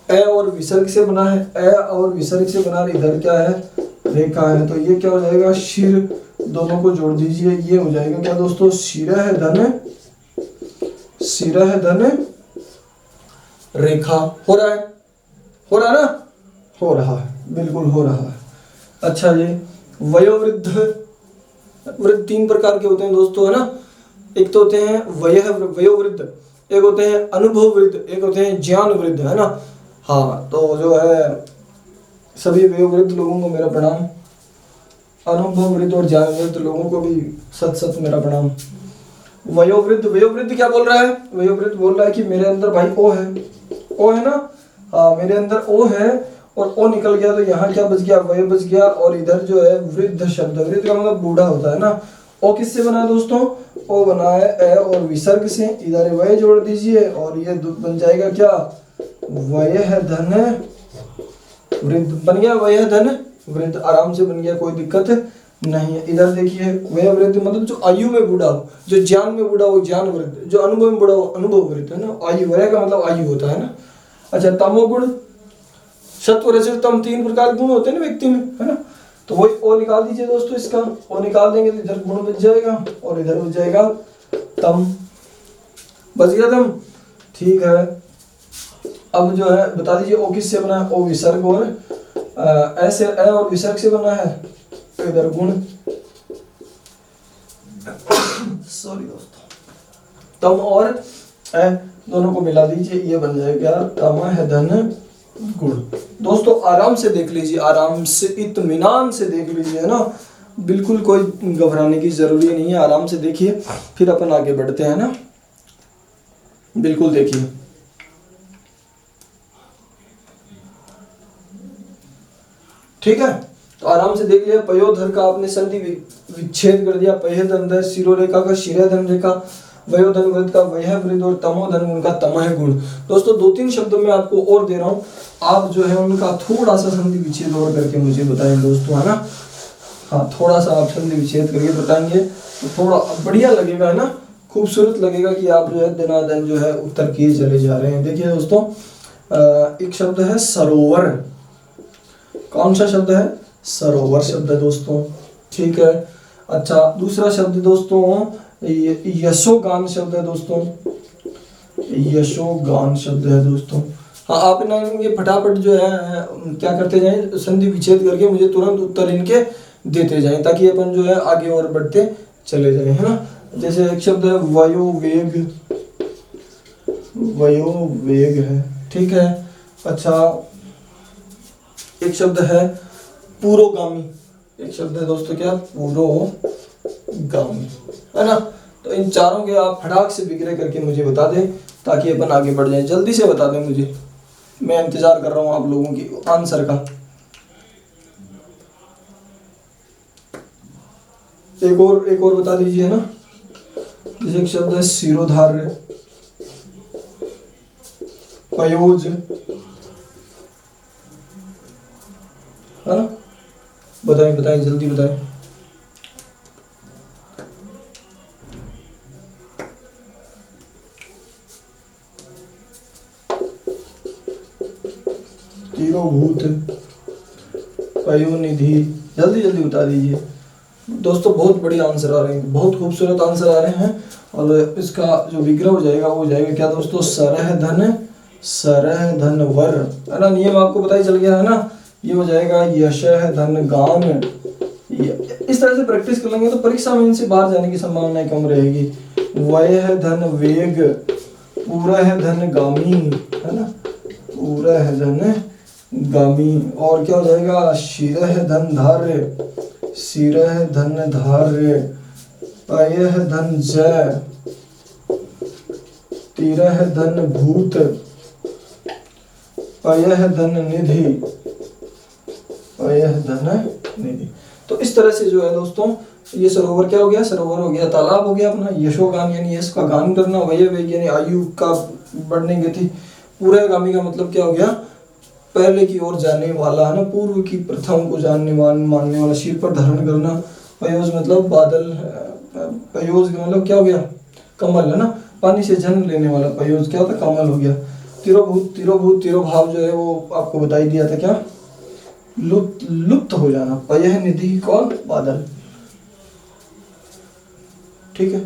ए और विसर्ग से बना है, ए और विसर्ग से बना है, इधर क्या है, रेखा है, तो ये क्या हो जाएगा, शिर, दोनों को जोड़ दीजिए, ये हो जाएगा क्या दोस्तों, शिरः धन, शिरः धन रेखा। हो रहा है, हो रहा है ना, हो रहा है, बिल्कुल हो रहा है। अच्छा जी, वयोवृद्ध, वृद्ध तीन प्रकार के होते हैं दोस्तों, है ना। एक तो होते हैं वयोवृद्ध, एक होते हैं अनुभव वृद्ध, एक होते हैं ज्ञान वृद्ध, है ना। हाँ, तो जो है सभी वयोवृद्ध लोगों को मेरा प्रणाम, अनुभव वृद्ध और ज्ञान वृद्ध लोगों को भी सत सत मेरा प्रणाम। वयोवृद्ध, वयोवृद्ध क्या बोल रहा है, वयोवृद्ध बोल रहा है कि मेरे अंदर भाई ओ है, ओ है ना, हाँ मेरे अंदर ओ है, और ओ निकल गया तो यहाँ क्या बच गया, वय बच गया, और इधर जो है वृद्ध शब्द, वृद्ध का मतलब बूढ़ा होता है ना। ओ किससे बना है दोस्तों, ओ बना है ए और विसर्ग से, इधर वय जोड़ दीजिए और ये बन जाएगा क्या, वयः धन वृद्ध, बन गया वयः धन वृद्ध, आराम से बन गया, कोई दिक्कत नहीं है। इधर देखिए वय वृद्ध मतलब जो आयु में बूढ़ा हो, जो ज्ञान में बूढ़ा हो ज्ञान वृद्ध, जो अनुभव में बूढ़ा हो अनुभव वृद्ध, है ना। आयु, वय का मतलब आयु होता है ना। अच्छा, तमोगुण, सत्व रजत तम, तीन प्रकार गुण होते हैं ना व्यक्ति में, है ना। तो वही ओ निकाल दीजिए दोस्तों, इसका ओ निकाल देंगे तो इधर गुण बच जाएगा और इधर बच जाएगा तम, बच गया तम। ठीक है, अब जो है बता दीजिए ओ किससे बना है, ओ विसर्ग और ऐसे ए और विसर्ग से बना है, तो इधर गुण, सॉरी दोस्तों, तम और ए दोनों को मिला दीजिए, ये बन जाएगा तमः धन गुण। दोस्तों आराम से देख लीजिए, आराम से इत्मीनान से देख लीजिए, है ना, बिल्कुल कोई घबराने की जरूरी नहीं है, आराम से देखिए, फिर अपन आगे बढ़ते हैं ना, बिल्कुल देखिए। ठीक है, तो आराम से देख लिया, पयोधर का आपने संधि विच्छेद कर दिया, पयधन धर, शिरोरेखा का शिरधन रेखा, वयोधन वृद्ध का वयः वृद्ध और तमोधन गुण का तमः गुण। दोस्तों दो तीन शब्दों में आपको और दे रहा हूँ, आप जो है उनका थोड़ा सा संधि विच्छेद और करके मुझे बताएं दोस्तों, है ना। हाँ, थोड़ा सा आप संधि विच्छेद करके बताएंगे तो थोड़ा बढ़िया लगेगा, है ना, खूबसूरत लगेगा कि आप जो है दिनादन जो है उत्तर किए चले जा रहे हैं। देखिए दोस्तों, एक शब्द है सरोवर, कौन सा शब्द है, सरोवर शब्द है दोस्तों। ठीक है, अच्छा दूसरा शब्द दोस्तों यशोगान शब्द है दोस्तों, यशोगान शब्द है दोस्तों। हाँ, आप ना इनके फटाफट जो है क्या करते जाएं, संधि विच्छेद करके मुझे तुरंत उत्तर इनके देते जाएं, ताकि अपन जो है आगे और बढ़ते चले जाएं, है ना। जैसे एक शब्द है वयोवेग, वयोवेग है, ठीक है। अच्छा, एक शब्द है पुरोगामी, एक शब्द है दोस्तों क्या, पुरोगामी, है ना। तो इन चारों के आप फटाक से विग्रह करके मुझे बता दें, ताकि अपन आगे बढ़ जाएं। जल्दी से बता दें मुझे, मैं इंतजार कर रहा हूं आप लोगों की आंसर का। एक और बता दीजिए ना। जैसे एक शब्द है शिरोधार्य, पयोज, है ना। बताएं जल्दी बताएं। तिरोभूत, पयोनिधि, जल्दी बता दीजिए दोस्तों। बहुत बढ़िया आंसर आ रहे हैं, बहुत खूबसूरत आंसर आ रहे हैं। और इसका जो विग्रह हो जाएगा वो हो जाएगा क्या दोस्तों, सरह धन वर, है ना। नियम आपको पता ही चल गया है ना। ये हो जाएगा यशः धन गान। इस तरह से प्रैक्टिस कर लेंगे तो परीक्षा में इनसे बाहर जाने की संभावना कम रहेगी। वयः धन वेग, पूरा है धन गामी, है ना, पूरा है धन गामी। और क्या हो जाएगा, शिर है धन धार्य, सिर है धन धार्य, पय है धन जय, तीर है धन भूत, पय है धन निधि, पय है धन निधि। तो इस तरह से जो है दोस्तों ये सरोवर क्या हो गया, सरोवर हो गया तालाब हो गया अपना। यशोगान यानी यश का गान करना, वय वेग यानी आयु का बढ़ने गति, पूरा गामी का मतलब क्या हो गया, पहले की ओर जाने वाला, है ना, पूर्व की प्रथाओं को जानने मानने वाला, सिर पर धारण करना। पयोज मतलब बादल, पयोज का मतलब क्या हो गया, कमल, है ना, पानी से जन्म लेने वाला पयोज क्या होता है, कमल हो गया। तिरोभूत, तिरोभूत तिरोभाव जो है वो आपको बता ही दिया था, क्या लुप्त हो जाना। पय निधि कौन, बादल, ठीक है,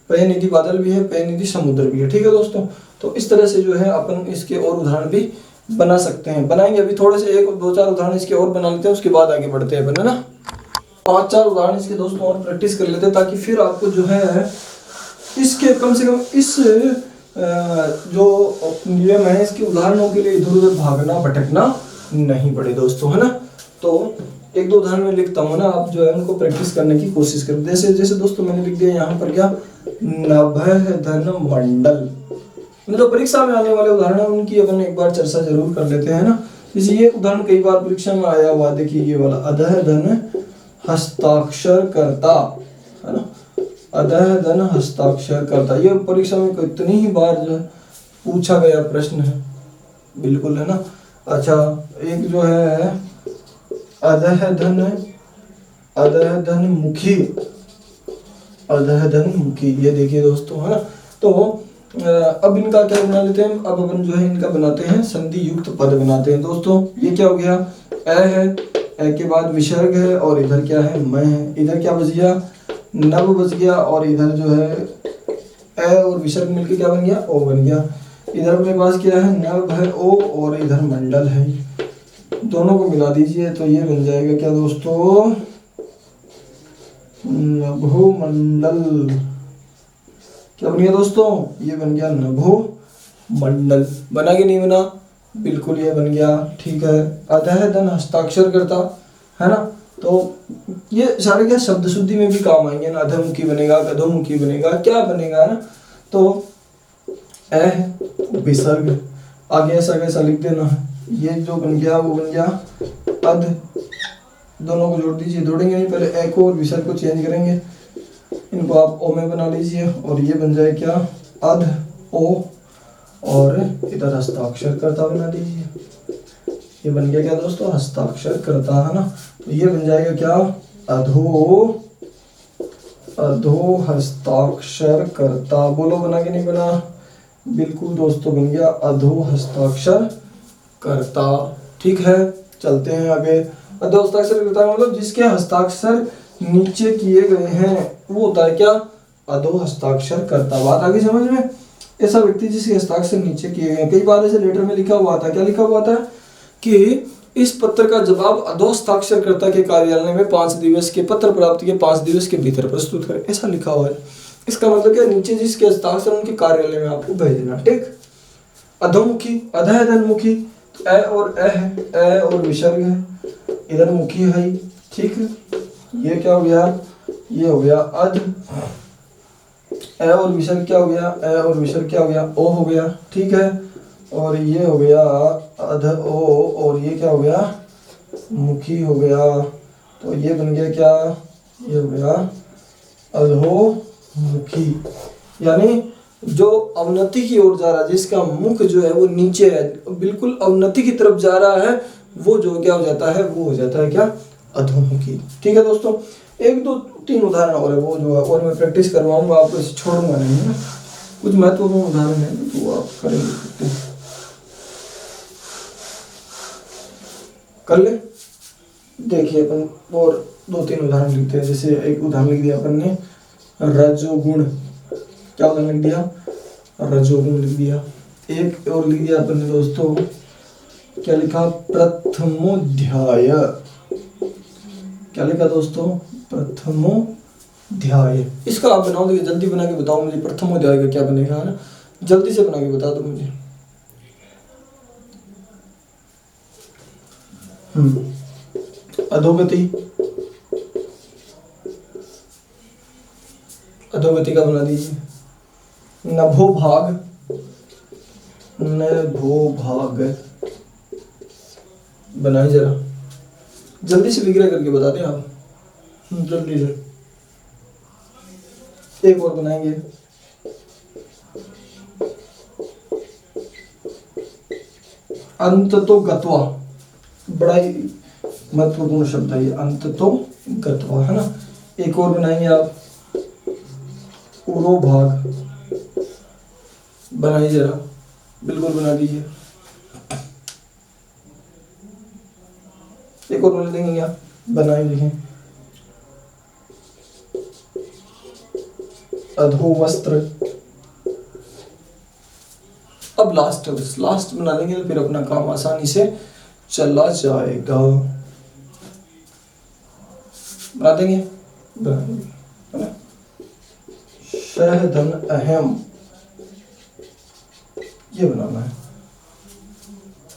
पय निधि बादल भी है, पय निधि समुद्र भी है, ठीक है दोस्तों। तो इस तरह से जो है अपन इसके और उदाहरण भी बना सकते हैं, बनाएंगे अभी थोड़े से 1-2-4 उदाहरण इसके और बना लेते हैं, उसके बाद आगे बढ़ते हैं अपन, है ना। 5-4 उदाहरण इसके दोस्तों और प्रैक्टिस कर लेते हैं, ताकि फिर आपको जो है इसके कम से कम इस जो नियम है इसके उदाहरणों के लिए इधर उधर भागना भटकना नहीं पड़े दोस्तों, है ना। तो 1-2 उदाहरण में लिखता हूँ ना, आप जो है उनको प्रैक्टिस करने की कोशिश करें। जैसे जैसे दोस्तों मैंने लिख दिया यहाँ पर, क्या, नभः धन मंडल, मतलब परीक्षा में आने वाले उदाहरण है उनकी अपन एक बार चर्चा जरूर कर लेते हैं ना। जैसे ये उदाहरण कई बार परीक्षा में आया हुआ, देखिए ये वाला, अधः धन हस्ताक्षर करता, है ना, अधः धन हस्ताक्षर करता, ये परीक्षा में कितनी ही बार जो है पूछा गया प्रश्न है, बिल्कुल, है ना। अच्छा, एक जो है अधः धन मुखी, अधः धन मुखी, ये देखिए दोस्तों, है ना। तो अब इनका क्या बना लेते हैं, अब अपन जो है इनका बनाते हैं संधि युक्त पद बनाते हैं दोस्तों। ये क्या हो गया, अ है, ए के बाद विसर्ग है, और इधर क्या है, मैं है, इधर क्या बच गया, नभ बच गया, और इधर जो है ए और विसर्ग मिलके क्या बन गया, ओ बन गया। इधर अपने पास क्या है, नभ है, ओ, और इधर मंडल है, दोनों को मिला दीजिए तो ये बन जाएगा क्या दोस्तों, नभो मंडल। क्या बन गया दोस्तों, ये बन गया नभो मंडल। बना कि नहीं बना, बिल्कुल ये बन गया, ठीक है। अधः धन हस्ताक्षर करता, है ना। तो ये सारे क्या शब्द शुद्धि में भी काम आएंगे ना, अधोमुखी बनेगा, गधोमुखी बनेगा, क्या बनेगा, है ना। तो ए विसर्ग, आगे ऐसा कैसा लिख देना, ये जो बन गया वो बन गया अध, दोनों को जोड़ दीजिए, जोड़ेंगे नहीं, पहले ए को और विसर्ग को चेंज करेंगे, इनको आप ओ में बना लीजिए, और ये बन जाए क्या, अध ओ, और इधर हस्ताक्षर करता बना दीजिए, ये बन गया क्या दोस्तों, हस्ताक्षर करता, है ना। तो ये बन जाएगा क्या, अधो हस्ताक्षर करता। बोलो बना के नहीं बना, बिल्कुल दोस्तों बन गया अधो हस्ताक्षर करता, ठीक है। चलते हैं आगे। अधो हस्ताक्षर करता मतलब जिसके हस्ताक्षर नीचे किए गए हैं वो होता है क्या, अधो हस्ताक्षर करता। बात आगे समझ में, ऐसा व्यक्ति जिसके हस्ताक्षर नीचे किए गए। कई बार ऐसे लेटर में लिखा हुआ था, क्या लिखा हुआ था कि इस पत्र का जवाब अधो हस्ताक्षरकर्ता के कार्यालय में 5 दिवस के पत्र प्राप्ति के 5 दिवस के भीतर प्रस्तुत करें, ऐसा लिखा हुआ है। इसका मतलब क्या, नीचे जिसके हस्ताक्षर उनके कार्यालय में आपको भेजना, ठीक। अधोमुखी, अधः धनमुखी, तो ए और ए है, ए और विसर्ग है, इधर मुखी है, ठीक। ये क्या हो गया, ये हो गया अध, ए और विसर्ग क्या हो गया, ए और विसर्ग क्या हो गया, ओ हो गया, ठीक है। और ये हो गया अध ओ, और ये क्या हो गया, मुखी हो गया। तो ये बन गया क्या, ये हो गया अधोमुखी, यानी जो अवनति की ओर जा रहा है, जिसका मुख जो है वो नीचे है, बिल्कुल अवनति की तरफ जा रहा है, वो जो क्या हो जाता है, वो हो जाता है क्या, अधोमुखी, ठीक है दोस्तों। 1, 2, 3 उदाहरण और है, वो जो है और मैं प्रैक्टिस करवाऊंगा आपको, इसे छोड़ूंगा नहीं, है ना। कुछ महत्वपूर्ण उदाहरण है तो आप करेंगे, कर ले। देखिए अपन और 2-3 उदाहरण लिखते हैं। जैसे एक उदाहरण लिख दिया अपन ने रजोगुण, क्या उदाहरण लिख दिया, रजोगुण लिख दिया। एक और लिख दिया अपन ने दोस्तों, क्या लिखा, प्रथमोध्याय, क्या लिखा दोस्तों, प्रथमोध्याय। इसका आप बनाओ, देखिए जल्दी बना के बताओ मुझे, प्रथमोध्याय का क्या बनेगा, है ना। जल्दी से बना के बता दो मुझे। अधोगति, अधोगति का बना दीजिए। नभो भाग, नभो भाग बनाइए जरा, जल्दी से विग्रह करके बता दें आप, जल्दी से। एक और बनाएंगे। अंत तो गत्वा, बड़ा ही महत्वपूर्ण शब्द है ये, अंत तो गत्वा, है ना। एक और बनाएंगे आप, उरो भाग, बनाइए जरा, बिल्कुल बना दीजिए। एक और बना देंगे क्या, बनाइए, देखें। अधोवस्त्र। अब लास्ट बना देंगे तो फिर अपना काम आसानी से चला जाएगा। बना देंगे, है ना। शहदन अहम, ये बनाना है,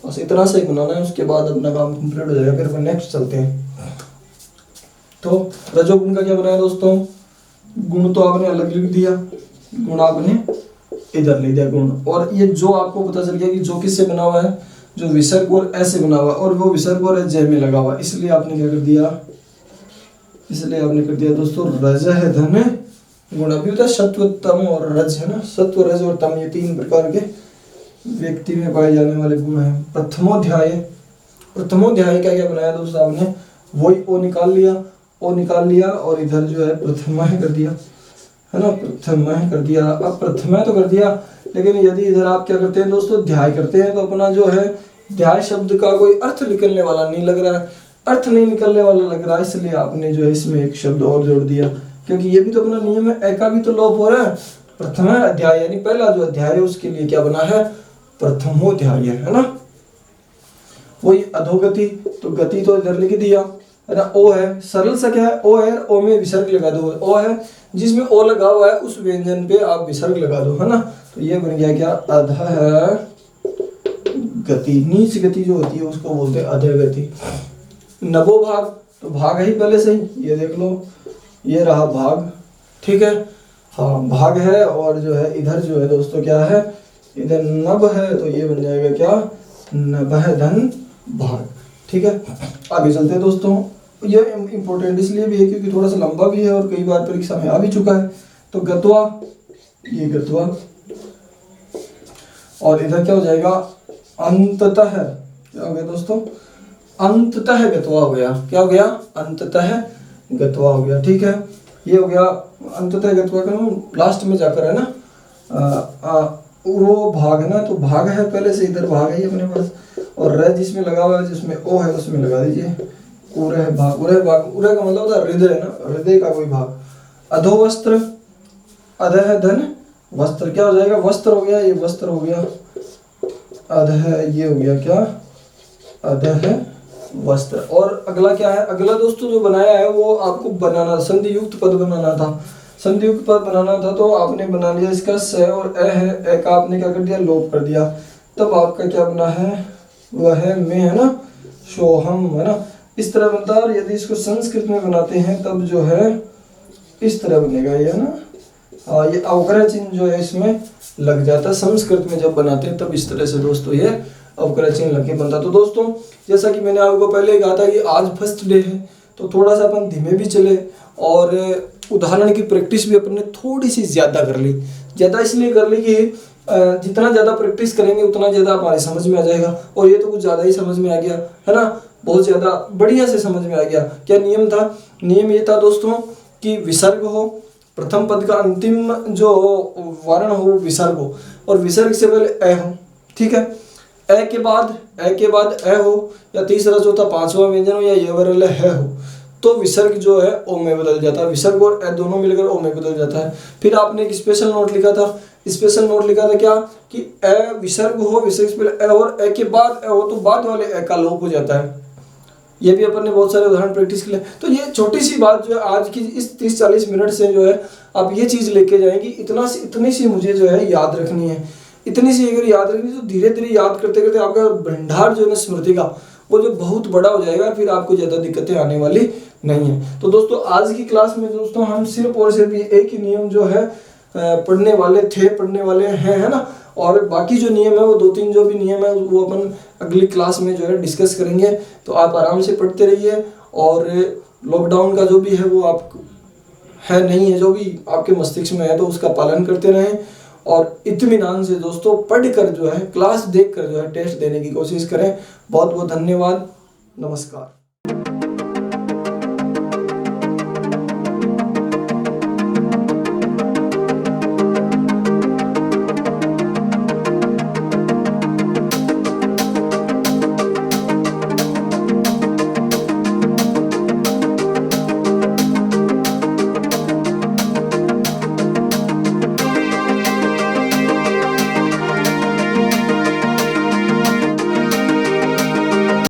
बस इतना से ही बनाना है। उसके बाद अपना काम कंप्लीट हो जाएगा। फिर अपन नेक्स्ट चलते हैं। तो रजोगुण का क्या बनाया दोस्तों, गुण तो आपने अलग लिख दिया, गुण आपने इधर लिख दिया गुण। और ये जो आपको पता चल गया कि जो किससे बना हुआ है, जो विसर्ग और ऐसे बना हुआ है, और वो विसर्ग और जय में लगा हुआ है, इसलिए आपने क्या कर दिया, इसलिए आपने कर दिया दोस्तों रज है धन गुण। अभी होता है सत्व तम और रज, है ना। सत्व, रज और तम, ये तीन प्रकार के व्यक्ति में पाए जाने वाले गुण हैं। प्रथमोध्याय, प्रथमोध्याय का क्या बनाया दोस्तों आपने, वही ओ निकाल लिया, ओ निकाल लिया और इधर जो है प्रथमा कर दिया, है ना, प्रथमा कर दिया। अब प्रथमा तो कर दिया, लेकिन यदि इधर आप क्या करते हैं दोस्तों, ध्याय करते हैं, तो अपना जो है ध्याय शब्द का कोई अर्थ निकलने वाला नहीं लग रहा है, अर्थ नहीं निकलने वाला लग रहा है, इसलिए आपने जो है इसमें एक शब्द और जोड़ दिया, क्योंकि ये भी तो अपना नियम है, ए का भी तो लोप हो रहा है। प्रथमा अध्याय यानी पहला जो अध्याय है उसके लिए क्या बना है, प्रथमोध्याय, है ना। वही अधोगति, तो गति तो इधर लिख दिया, है ना। ओ है, सरल सा क्या है, ओ है, ओ में विसर्ग लगा दो, ओ है जिसमें ओ लगा हुआ है उस व्यंजन पे आप विसर्ग लगा दो, है ना। तो ये बन गया क्या, अध गति, नीच गति जो होती है उसको बोलते हैं अधोगति। नभो भाग, तो भाग है ही पहले से ही, ये देख लो, ये रहा भाग, ठीक है, हाँ भाग है। और जो है इधर जो है दोस्तों क्या है, इधर नभ है, तो ये बन जाएगा क्या, नभः धन भाग, ठीक है। आगे चलते हैं दोस्तों। ये इंपॉर्टेंट इसलिए भी है क्योंकि थोड़ा सा लंबा भी है और कई बार परीक्षा में आ भी चुका है। तो गत्वा, ये गत्वा, और इधर क्या हो जाएगा, अंततः, क्या हो गया दोस्तों, अंततः गत्वा हो गया, क्या हो गया, अंततः गत्वा हो गया, ठीक है। ये हो गया अंततः गत्वा का लास्ट में जाकर, है ना। उरो भाग है ना, तो भाग है पहले से, इधर भाग है अपने पास, और र जिसमें लगा हुआ है, जिसमें ओ है उसमें लगा दीजिए उरह भाग, उरह भाग, उरह का मतलब होता है हृदय, ना, हृदय का कोई भाग। अधोवस्त्र, अधः धन वस्त्र, क्या हो जाएगा, वस्त्र हो गया, ये वस्त्र हो गया, अधः ये हो गया क्या, अधः वस्त्र। और अगला क्या है, अगला दोस्तों जो बनाया है वो आपको बनाना, संधि युक्त पद बनाना था, संधि युक्त पद बनाना था, तो आपने बना लिया इसका स और ए है, ए का आपने क्या कर दिया, लोप कर दिया। तब आपका क्या बना है, वह है में, है ना, सोहम, है ना, इस तरह बनता है। और यदि इसको संस्कृत में बनाते हैं तब जो है इस तरह बनेगा ये, है ना। ये अवकरण चिन्ह जो है इसमें लग जाता है, संस्कृत में जब बनाते हैं तब इस तरह से दोस्तों ये अवकरण चिन्ह लग के बनता। तो दोस्तों जैसा कि मैंने आपको पहले ही कहा था कि आज फर्स्ट डे है, तो थोड़ा सा अपन धीमे भी चले और उदाहरण की प्रैक्टिस भी अपने थोड़ी सी ज़्यादा कर ली। ज़्यादा इसलिए कर ली कि जितना ज़्यादा प्रैक्टिस करेंगे उतना ज़्यादा हमारे समझ में आ जाएगा। और ये तो कुछ ज़्यादा ही समझ में आ गया, है ना, बहुत ज़्यादा बढ़िया से समझ में आ गया। क्या नियम था, नियम ये था दोस्तों कि विसर्ग हो, प्रथम पद का अंतिम जो वर्ण हो वो विसर्ग हो, और विसर्ग से पहले ए हो, ठीक है। ए के बाद ए हो, या तीसरा चौथा पांचवा व्यंजन हो, या ये वर्ण है हो, तो विसर्ग जो है ओ में बदल जाता है, विसर्ग और ए दोनों मिलकर ओ में बदल जाता है। फिर आपने एक स्पेशल नोट लिखा था, स्पेशल नोट लिखा था क्या, कि ए विसर्ग हो, विसर्ग से पहले ए और ए के बाद ए हो, तो बाद वाले ए का लोप हो जाता है, ये भी अपन ने बहुत सारे उदाहरण प्रैक्टिस किए। तो ये छोटी सी बात जो है आज की इस 30-40 मिनट से जो है आप ये चीज़ लेके जाएंगी, इतनी सी मुझे जो है याद रखनी है। इतनी सी अगर याद रखनी तो धीरे धीरे याद करते करते आपका भंडार जो है ना स्मृति का वो जो बहुत बड़ा हो जाएगा, फिर आपको ज़्यादा दिक्कतें आने वाली नहीं है। तो दोस्तों आज की क्लास में दोस्तों हम सिर्फ और सिर्फ ये एक ही नियम जो है पढ़ने वाले हैं, है ना। और बाकी जो नियम है वो 2-3 जो भी नियम है वो अपन अगली क्लास में जो है डिस्कस करेंगे। तो आप आराम से पढ़ते रहिए, और लॉकडाउन का जो भी है वो आप है नहीं है, जो भी आपके मस्तिष्क में है तो उसका पालन करते रहें, और इत्मीनान से दोस्तों पढ़कर जो है क्लास देखकर जो है टेस्ट देने की कोशिश करें। बहुत बहुत धन्यवाद, नमस्कार।